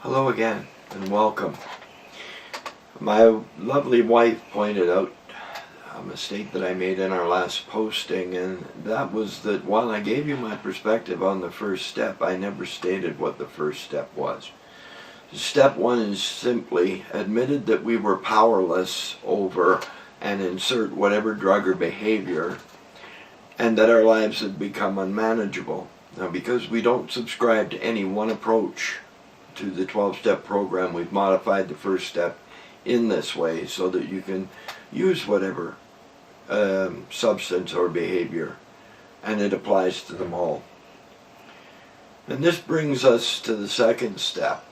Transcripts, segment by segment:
Hello again and welcome. My lovely wife pointed out a mistake that I made in our last posting, and that was that while I gave you my perspective on the first step, I never stated what the first step was. Step one is simply admitted that we were powerless over and insert whatever drug or behavior, and that our lives had become unmanageable. Now, because we don't subscribe to any one approach to the 12-step program, we've modified the first step in this way so that you can use whatever substance or behavior, and it applies to them all. And this brings us to the second step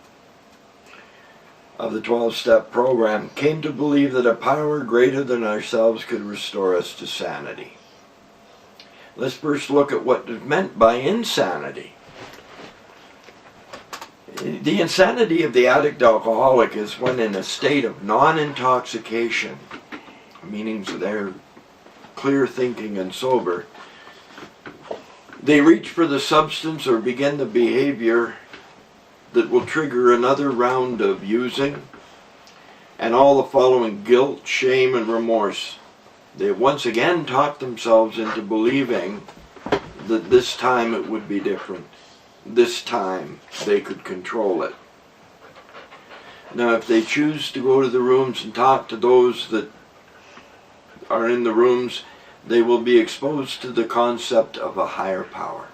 of the 12-step program. Came to believe that a power greater than ourselves could restore us to sanity. Let's first look at what is meant by insanity. The insanity of the addict alcoholic is when in a state of non-intoxication, meaning they're clear thinking and sober, they reach for the substance or begin the behavior that will trigger another round of using, and all the following guilt, shame, and remorse. They once again talk themselves into believing that this time it would be different. This time they could control it. Now, if they choose to go to the rooms and talk to those that are in the rooms, they will be exposed to the concept of a higher power.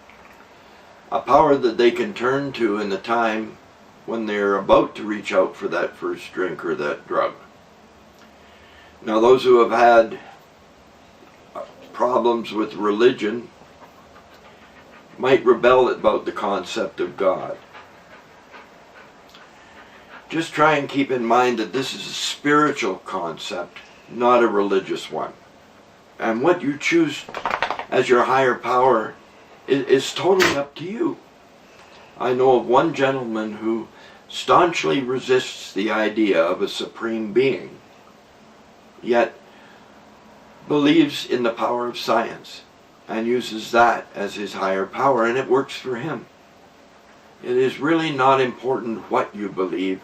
A power that they can turn to in the time when they're about to reach out for that first drink or that drug. Now, those who have had problems with religion might rebel about the concept of God. Just try and keep in mind that this is a spiritual concept, not a religious one. And what you choose as your higher power is totally up to you. I know of one gentleman who staunchly resists the idea of a supreme being, yet believes in the power of science and uses that as his higher power, and it works for him. It is really not important what you believe.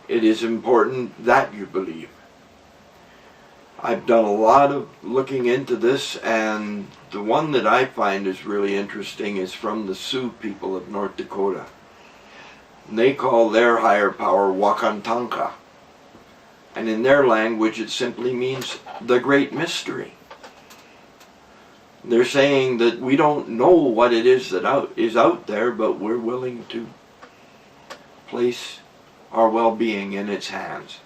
It is important that you believe. I've done a lot of looking into this, and the one that I find is really interesting is from the Sioux people of North Dakota. And they call their higher power Wakantanka. And in their language it simply means the great mystery. They're saying that we don't know what it is that is out there, but we're willing to place our well-being in its hands.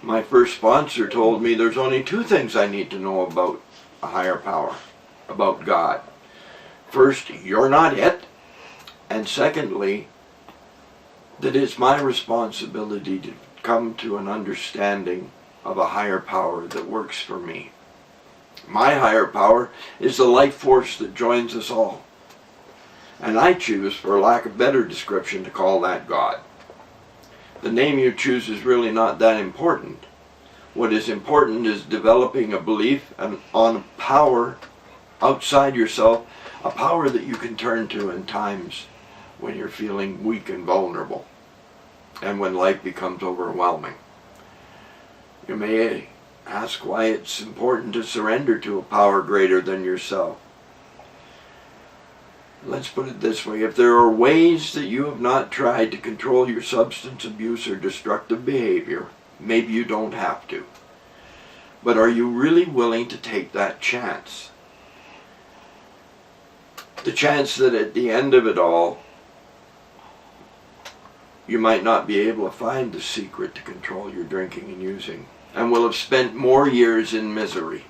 My first sponsor told me there's only two things I need to know about a higher power, about God. First, you're not it, and secondly, that it's my responsibility to come to an understanding of a higher power that works for me. My higher power is the life force that joins us all. And I choose, for lack of better description, to call that God. The name you choose is really not that important. What is important is developing a belief on a power outside yourself, a power that you can turn to in times when you're feeling weak and vulnerable, and when life becomes overwhelming. You may ask why it's important to surrender to a power greater than yourself. Let's put it this way. If there are ways that you have not tried to control your substance abuse or destructive behavior, maybe you don't have to. But are you really willing to take that chance? The chance that at the end of it all, you might not be able to find the secret to control your drinking and using, and will have spent more years in misery.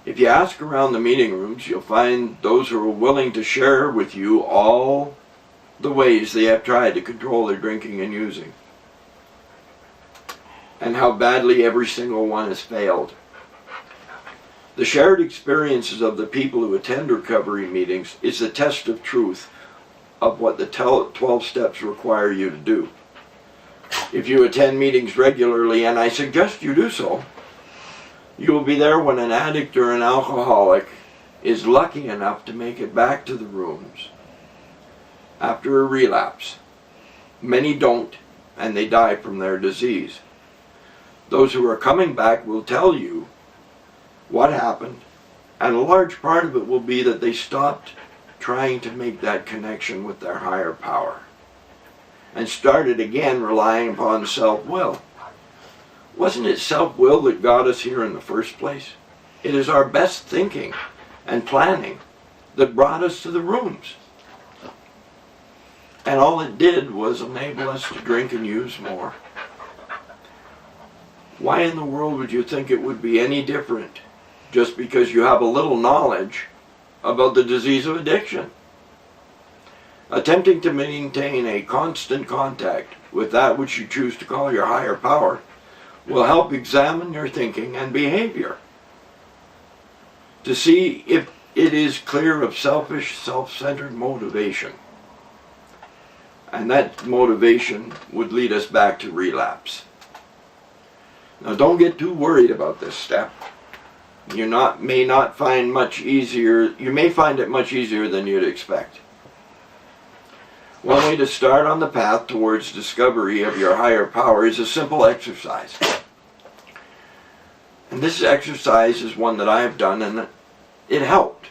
If you ask around the meeting rooms, you'll find those who are willing to share with you all the ways they have tried to control their drinking and using, and how badly every single one has failed. The shared experiences of the people who attend recovery meetings is the test of truth of what the 12 steps require you to do. If you attend meetings regularly, and I suggest you do so, you will be there when an addict or an alcoholic is lucky enough to make it back to the rooms after a relapse Many don't, and they die from their disease. Those who are coming back will tell you what happened, and a large part of it will be that they stopped trying to make that connection with their higher power and started again relying upon self-will. Wasn't it self-will that got us here in the first place? It is our best thinking and planning that brought us to the rooms. And all it did was enable us to drink and use more. Why in the world would you think it would be any different just because you have a little knowledge about the disease of addiction? Attempting to maintain a constant contact with that which you choose to call your higher power will help examine your thinking and behavior to see if it is clear of selfish, self-centered motivation. And that motivation would lead us back to relapse. Now don't get too worried about this step. You may not find much easier, you may find it much easier than you'd expect. One way to start on the path towards discovery of your higher power is a simple exercise. And this exercise is one that I have done, and it helped.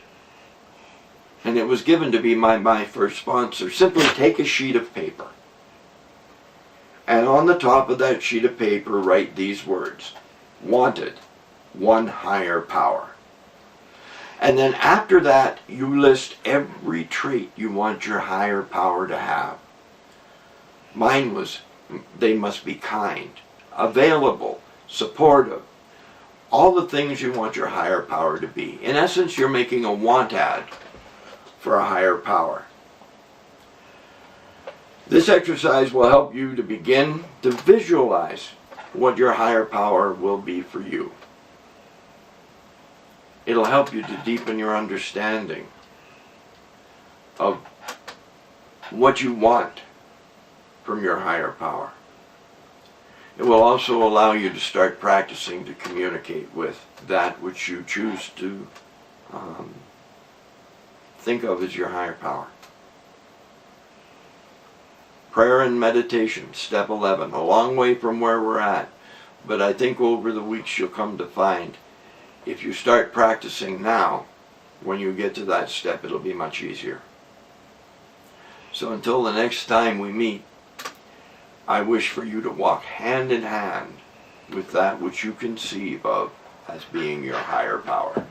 And it was given to be my first sponsor. Simply take a sheet of paper, and on the top of that sheet of paper write these words: wanted, one higher power. And then after that, you list every trait you want your higher power to have. Mine was, they must be kind, available, supportive, all the things you want your higher power to be. In essence, you're making a want ad for a higher power. This exercise will help you to begin to visualize what your higher power will be for you. It'll help you to deepen your understanding of what you want from your higher power. It will also allow you to start practicing to communicate with that which you choose to think of as your higher power. Prayer and meditation, step 11, a long way from where we're at, but I think over the weeks you'll come to find if you start practicing now, when you get to that step, it'll be much easier. So until the next time we meet, I wish for you to walk hand in hand with that which you conceive of as being your higher power.